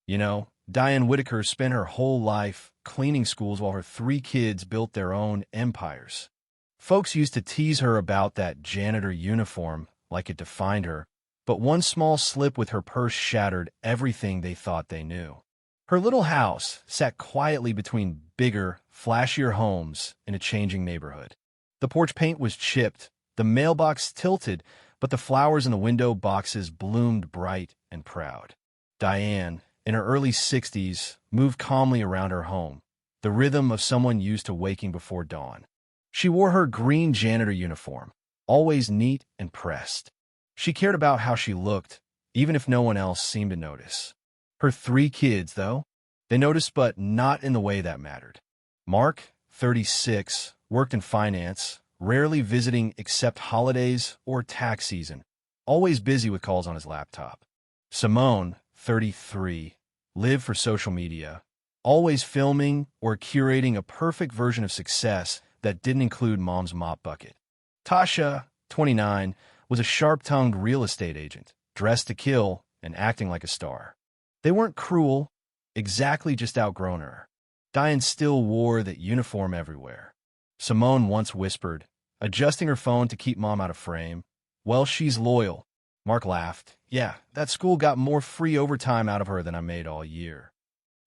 Diane Whitaker spent her whole life cleaning schools while her three kids built their own empires. Folks used to tease her about that janitor uniform like it defined her, but one small slip with her purse shattered everything they thought they knew. Her little house sat quietly between bigger, flashier homes in a changing neighborhood. The porch paint was chipped, the mailbox tilted, but the flowers in the window boxes bloomed bright and proud. Diane, in her early 60s, moved calmly around her home, the rhythm of someone used to waking before dawn. She wore her green janitor uniform, always neat and pressed. She cared about how she looked, even if no one else seemed to notice. Her three kids, though, they noticed, but not in the way that mattered. Mark, 36, worked in finance, rarely visiting except holidays or tax season, always busy with calls on his laptop. Simone, 33, lived for social media, always filming or curating a perfect version of success that didn't include mom's mop bucket. Tasha, 29, was a sharp-tongued real estate agent, dressed to kill and acting like a star. They weren't cruel, exactly, just outgrown her. Diane still wore that uniform everywhere. Simone once whispered, adjusting her phone to keep mom out of frame, "Well, she's loyal." Mark laughed. "Yeah, that school got more free overtime out of her than I made all year."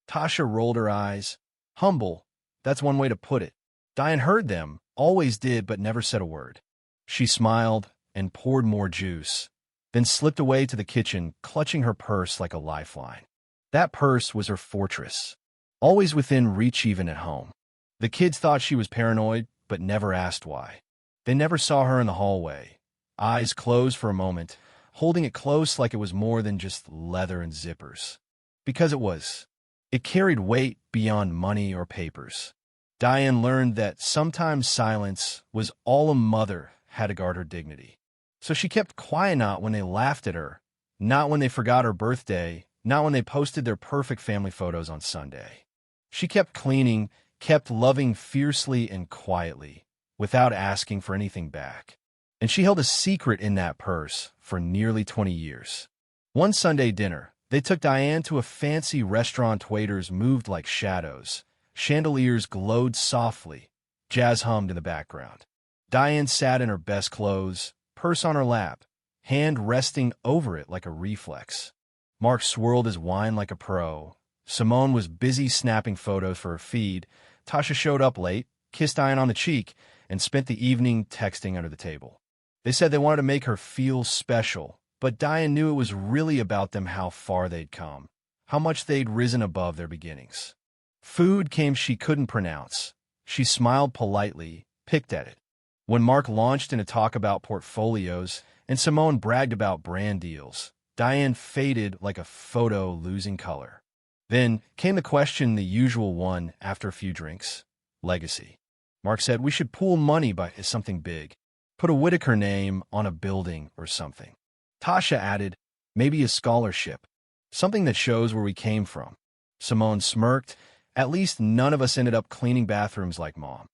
Tasha rolled her eyes. "Humble, that's one way to put it." Diane heard them, always did, but never said a word. She smiled and poured more juice, then slipped away to the kitchen, clutching her purse like a lifeline. That purse was her fortress, always within reach even at home. The kids thought she was paranoid, but never asked why. They never saw her in the hallway, eyes closed for a moment, holding it close like it was more than just leather and zippers. Because it was. It carried weight beyond money or papers. Diane learned that sometimes silence was all a mother had to guard her dignity. So she kept quiet, not when they laughed at her, not when they forgot her birthday, not when they posted their perfect family photos on Sunday. She kept cleaning, kept loving fiercely and quietly, without asking for anything back. And she held a secret in that purse for nearly 20 years. One Sunday dinner, they took Diane to a fancy restaurant. Waiters moved like shadows. Chandeliers glowed softly. Jazz hummed in the background. Diane sat in her best clothes, purse on her lap, hand resting over it like a reflex. Mark swirled his wine like a pro. Simone was busy snapping photos for her feed. Tasha showed up late, kissed Diane on the cheek, and spent the evening texting under the table. They said they wanted to make her feel special, but Diane knew it was really about them, how far they'd come, how much they'd risen above their beginnings. Food came she couldn't pronounce. She smiled politely, picked at it. When Mark launched into talk about portfolios and Simone bragged about brand deals, Diane faded like a photo losing color. Then came the question, the usual one after a few drinks. Legacy. Mark said we should pool money by something big. Put a Whitaker name on a building or something. Tasha added, maybe a scholarship. Something that shows where we came from. Simone smirked. At least none of us ended up cleaning bathrooms like mom.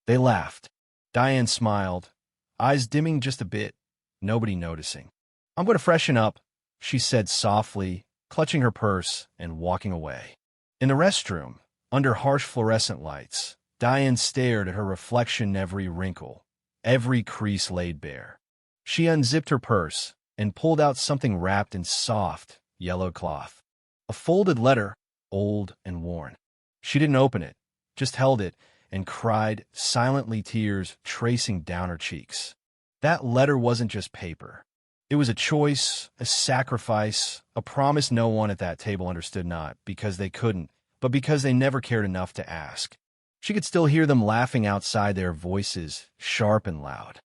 They laughed. Diane smiled, eyes dimming just a bit, nobody noticing. "I'm going to freshen up," she said softly, clutching her purse and walking away. In the restroom, under harsh fluorescent lights, Diane stared at her reflection, every wrinkle, every crease laid bare. She unzipped her purse and pulled out something wrapped in soft, yellow cloth. A folded letter, old and worn. She didn't open it, just held it and cried silently, tears tracing down her cheeks. That letter wasn't just paper. It was a choice, a sacrifice, a promise no one at that table understood, not because they couldn't, but because they never cared enough to ask. She could still hear them laughing outside, their voices sharp and loud.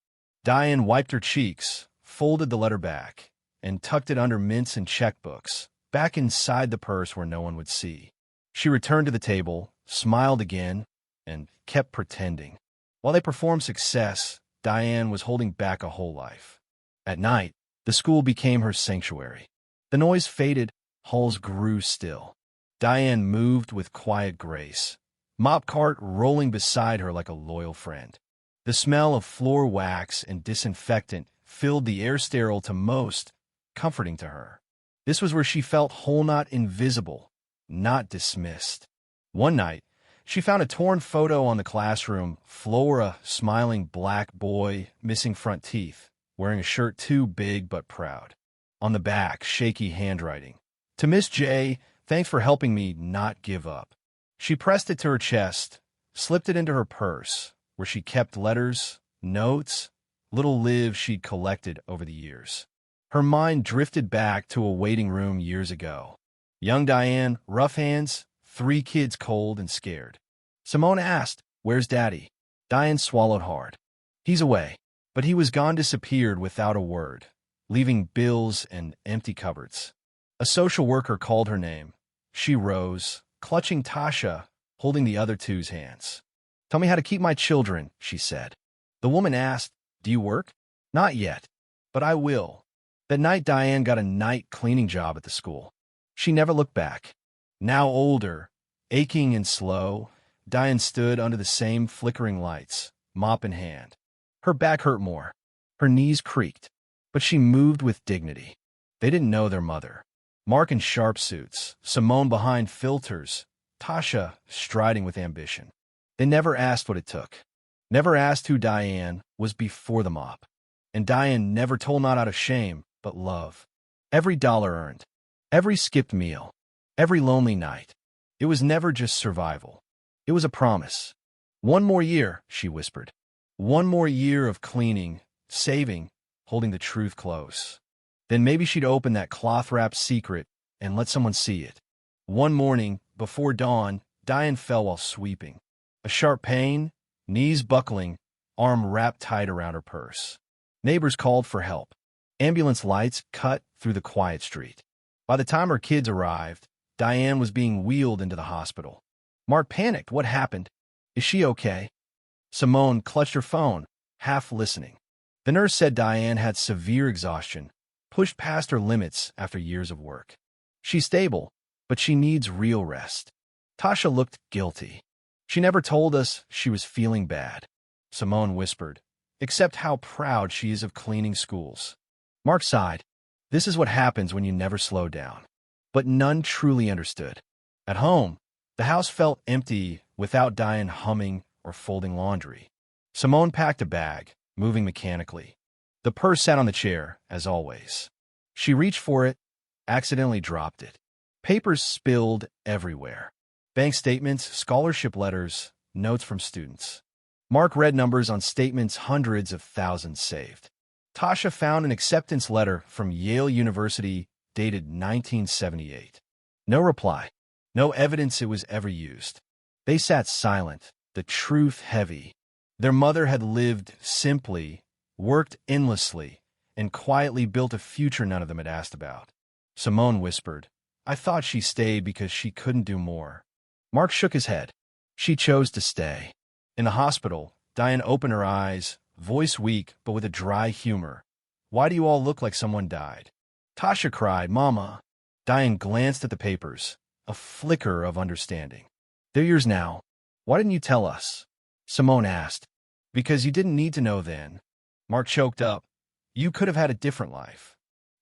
Diane wiped her cheeks, folded the letter back, and tucked it under mints and checkbooks, back inside the purse where no one would see. She returned to the table, smiled again, and kept pretending. While they performed success, Diane was holding back a whole life. At night, the school became her sanctuary. The noise faded, halls grew still. Diane moved with quiet grace, mop cart rolling beside her like a loyal friend. The smell of floor wax and disinfectant filled the air, sterile to most, comforting to her. This was where she felt whole, not invisible, not dismissed. One night, she found a torn photo on the classroom floor, a smiling black boy, missing front teeth, wearing a shirt too big but proud. On the back, shaky handwriting. To Miss J, thanks for helping me not give up. She pressed it to her chest, slipped it into her purse, where she kept letters, notes, little lives she'd collected over the years. Her mind drifted back to a waiting room years ago. Young Diane, rough hands, 3 kids cold and scared. Simone asked, "Where's Daddy?" Diane swallowed hard. "He's away." But he was gone, disappeared without a word, leaving bills and empty cupboards. A social worker called her name. She rose, clutching Tasha, holding the other two's hands. "Tell me how to keep my children," she said. The woman asked, "Do you work?" "Not yet, but I will." That night, Diane got a night cleaning job at the school. She never looked back. Now older, aching and slow, Diane stood under the same flickering lights, mop in hand. Her back hurt more. Her knees creaked, but she moved with dignity. They didn't know their mother. Mark in sharp suits, Simone behind filters, Tasha striding with ambition. They never asked what it took. Never asked who Diane was before the mop. And Diane never told, not out of shame, but love. Every dollar earned, every skipped meal, every lonely night. It was never just survival. It was a promise. "One more year," she whispered. One more year of cleaning, saving, holding the truth close. Then maybe she'd open that cloth-wrapped secret and let someone see it. One morning, before dawn, Diane fell while sweeping. A sharp pain, knees buckling, arm wrapped tight around her purse. Neighbors called for help. Ambulance lights cut through the quiet street. By the time her kids arrived, Diane was being wheeled into the hospital. Mark panicked. "What happened? Is she okay?" Simone clutched her phone, half listening. The nurse said Diane had severe exhaustion, pushed past her limits after years of work. "She's stable, but she needs real rest." Tasha looked guilty. "She never told us she was feeling bad," Simone whispered, "except how proud she is of cleaning schools." Mark sighed. This is what happens when you never slow down. But none truly understood. At home, the house felt empty without Diane humming or folding laundry. Simone packed a bag, moving mechanically. The purse sat on the chair, as always. She reached for it, accidentally dropped it. Papers spilled everywhere. Bank statements, scholarship letters, notes from students. Mark read numbers on statements, hundreds of thousands saved. Tasha found an acceptance letter from Yale University dated 1978. No reply, no evidence it was ever used. They sat silent, the truth heavy. Their mother had lived simply, worked endlessly, and quietly built a future none of them had asked about. Simone whispered, "I thought she stayed because she couldn't do more." Mark shook his head. She chose to stay. In the hospital, Diane opened her eyes, voice weak but with a dry humor. "Why do you all look like someone died?" Tasha cried, "Mama." Diane glanced at the papers, a flicker of understanding. "They're yours now. Why didn't you tell us?" Simone asked. "Because you didn't need to know then." Mark choked up. "You could have had a different life."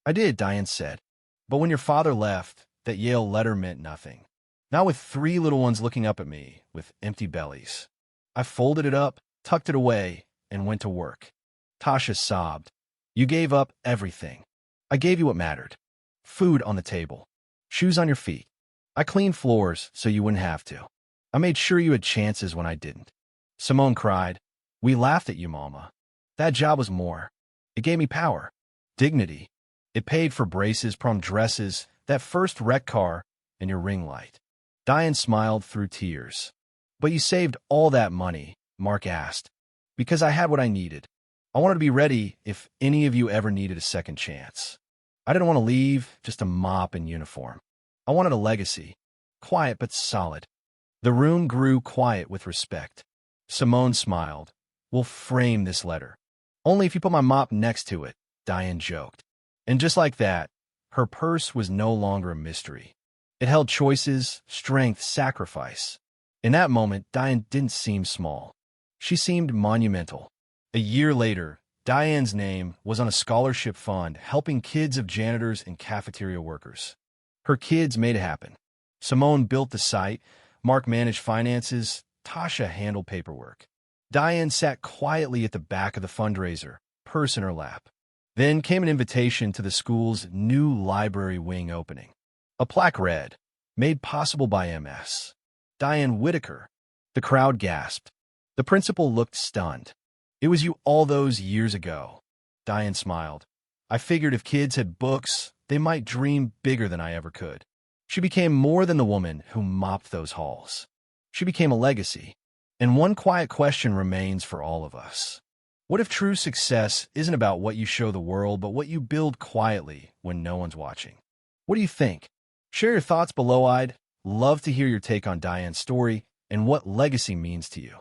"I did," Diane said. "But when your father left, that Yale letter meant nothing. Not with 3 little ones looking up at me, with empty bellies. I folded it up, tucked it away, and went to work." Tasha sobbed. "You gave up everything. I gave you what mattered. Food on the table. Shoes on your feet. I cleaned floors so you wouldn't have to. I made sure you had chances when I didn't." Simone cried, "We laughed at you, Mama. That job was more. It gave me power, dignity. It paid for braces, prom dresses, that first wreck car, and your ring light." Diane smiled through tears. "But you saved all that money," Mark asked. "Because I had what I needed. I wanted to be ready if any of you ever needed a second chance. I didn't want to leave just a mop and uniform. I wanted a legacy, quiet but solid." The room grew quiet with respect. Simone smiled. "We'll frame this letter. Only if you put my mop next to it," Diane joked. And just like that, her purse was no longer a mystery. It held choices, strength, sacrifice. In that moment, Diane didn't seem small. She seemed monumental. A year later, Diane's name was on a scholarship fund helping kids of janitors and cafeteria workers. Her kids made it happen. Simone built the site, Mark managed finances, Tasha handled paperwork. Diane sat quietly at the back of the fundraiser, purse in her lap. Then came an invitation to the school's new library wing opening. A plaque read, "Made possible by MS. Diane Whitaker." The crowd gasped. The principal looked stunned. "It was you all those years ago." Diane smiled. "I figured if kids had books, they might dream bigger than I ever could." She became more than the woman who mopped those halls. She became a legacy. And one quiet question remains for all of us. What if true success isn't about what you show the world, but what you build quietly when no one's watching? What do you think? Share your thoughts below. I'd love to hear your take on Diane's story and what legacy means to you.